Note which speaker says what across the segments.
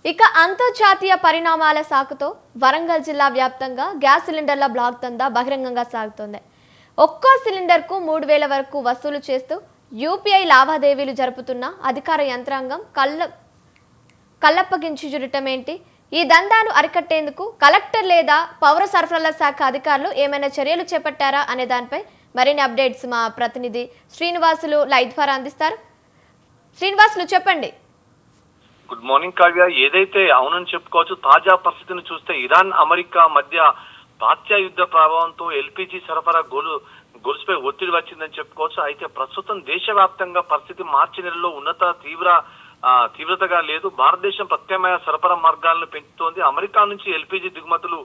Speaker 1: ఇక అంతర్జాతీయ పరిణామాల సాకుతో వరంగల్ జిల్లా వ్యాప్తంగా గ్యాస్ సిలిండర్ల బ్లాక్ దందా బహిరంగంగా సాగుతోంది. ఒక్కో సిలిండర్కు 3,000 వరకు వసూలు చేస్తూ యూపీఐ లావాదేవీలు జరుపుతున్న అధికార యంత్రాంగం కళ్ళప్పగించుటమేంటి? ఈ దందాను అరికట్టేందుకు కలెక్టర్ లేదా పౌర సరఫరాల శాఖ అధికారులు ఏమైనా చర్యలు చేపట్టారా అనే దానిపై మరిన్ని అప్డేట్స్ మా ప్రతినిధి శ్రీనివాసులు లైవ్ ద్వారా అందిస్తారు. శ్రీనివాసులు చెప్పండి.
Speaker 2: Good morning Kavya. ఏదైతే అవునని చెప్పుకోవచ్చు, తాజా పరిస్థితిని చూస్తే ఇరాన్ అమెరికా మధ్య పాశ్చాత్య యుద్ధ ప్రభావంతో ఎల్పీజీ సరఫరా గొలుసుపై ఒత్తిడి వచ్చిందని చెప్పుకోవచ్చు. అయితే ప్రస్తుతం దేశవ్యాప్తంగా పరిస్థితి మార్చి నెలలో తీవ్రతగా లేదు. భారతదేశం ప్రత్యామ్నాయ సరఫరా మార్గాలను పెంచుతోంది. అమెరికా నుంచి ఎల్పీజీ దిగుమతులు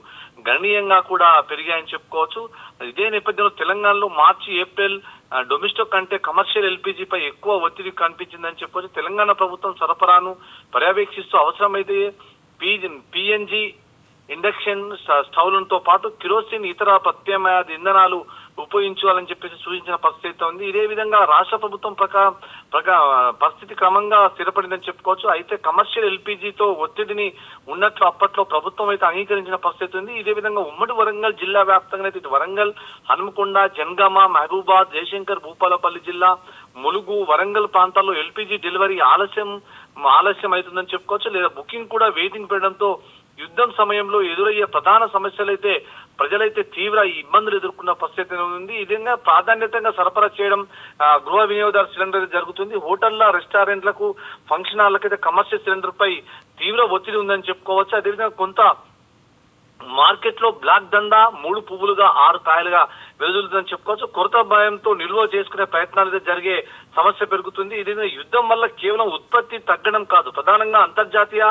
Speaker 2: గణనీయంగా కూడా పెరిగాయని చెప్పుకోవచ్చు. ఇదే నేపథ్యంలో తెలంగాణలో మార్చి ఏప్రిల్ డొమెస్టిక్ కంటే కమర్షియల్ ఎల్పీజీపై ఎక్కువ ఒత్తిడి కనిపించిందని చెప్పుకోవచ్చు. తెలంగాణ ప్రభుత్వం సరఫరాను పర్యవేక్షిస్తూ అవసరమైతే పిఎన్జీ ఇండక్షన్ స్టవ్లతో పాటు కిరోసిన్ ఇతర ప్రత్యామ్నాయ ఇంధనాలు ఉపయోగించాలని చెప్పేసి సూచించిన పరిస్థితి ఉంది. ఇదే విధంగా రాష్ట్ర ప్రభుత్వం పరిస్థితి క్రమంగా స్థిరపడిందని చెప్పుకోవచ్చు. అయితే కమర్షియల్ ఎల్పీజీతో ఒత్తిడిని ఉన్నట్లు అప్పట్లో ప్రభుత్వం అయితే అంగీకరించిన పరిస్థితి ఉంది. ఇదే విధంగా ఉమ్మడి వరంగల్ జిల్లా వ్యాప్తంగా అయితే వరంగల్, హనుమకొండ, జనగామ, మహబూబాద్, జయశంకర్, భూపాలపల్లి జిల్లా, ములుగు, వరంగల్ ప్రాంతాల్లో ఎల్పీజీ డెలివరీ ఆలస్యం అవుతుందని చెప్పుకోవచ్చు. లేదా బుకింగ్ కూడా వెయిటింగ్ పెట్టడంతో యుద్ధం సమయంలో ఎదురయ్యే ప్రధాన సమస్యలైతే ప్రజలైతే తీవ్ర ఇబ్బందులు ఎదుర్కొన్న పరిస్థితి ఉంది. ఈ విధంగా ప్రాధాన్యతంగా సరఫరా చేయడం గృహ వినియోగదారు సిలిండర్ జరుగుతుంది. హోటళ్ల, రెస్టారెంట్లకు, ఫంక్షన్ హాల్లకైతే కమర్షియల్ సిలిండర్ పై తీవ్ర ఒత్తిడి ఉందని చెప్పుకోవచ్చు. అదేవిధంగా కొంత మార్కెట్ లో బ్లాక్ దందా 3 పువ్వులుగా 6 కాయలుగా వెలుదులుతుందని చెప్పుకోవచ్చు. కొరత భయంతో నిల్వ చేసుకునే ప్రయత్నాలు జరిగే సమస్య పెరుగుతుంది. ఇది యుద్ధం వల్ల కేవలం ఉత్పత్తి తగ్గడం కాదు, ప్రధానంగా అంతర్జాతీయ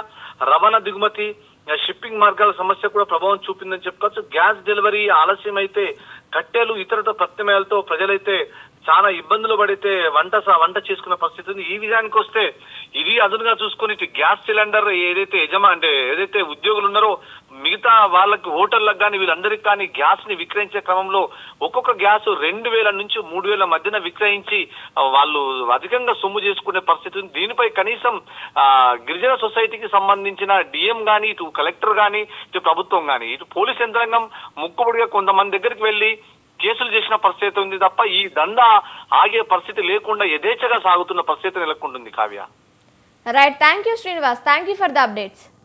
Speaker 2: రవాణా దిగుమతి, షిప్పింగ్ మార్గాల సమస్య కూడా ప్రభావం చూపిందని చెప్పుకోవచ్చు. గ్యాస్ డెలివరీ ఆలస్యం అయితే కట్టెలు, ఇతర ప్రత్యామ్నాయాలతో ప్రజలైతే చాలా ఇబ్బందులు పడితే వంట చేసుకున్న పరిస్థితి ఉంది. ఈ విధానికి వస్తే ఇది అదునుగా చూసుకుని గ్యాస్ సిలిండర్ ఏదైతే ఉద్యోగులు ఉన్నారో మిగతా వాళ్ళకి, హోటళ్లకు కానీ వీళ్ళందరికీ కానీ గ్యాస్ ని విక్రయించే క్రమంలో ఒక్కొక్క గ్యాస్ 2,000 నుంచి 3,000 మధ్యన విక్రయించి వాళ్ళు అధికంగా సొమ్ము చేసుకునే పరిస్థితి ఉంది. దీనిపై కనీసం గిరిజన సొసైటీకి సంబంధించిన డిఎం గానీ, ఇటు కలెక్టర్ గానీ, ఇటు ప్రభుత్వం గానీ, ఇటు పోలీస్ యంత్రాంగం ముక్కుబడిగా కొంతమంది దగ్గరికి వెళ్లి కేసులు చేసిన పరిస్థితి ఉంది తప్ప ఈ దందా ఆగే పరిస్థితి లేకుండా యథేచ్ఛగా సాగుతున్న పరిస్థితి నెలకొంటుంది. Kavya.
Speaker 1: Right, thank you Srinivas, thank you for the updates.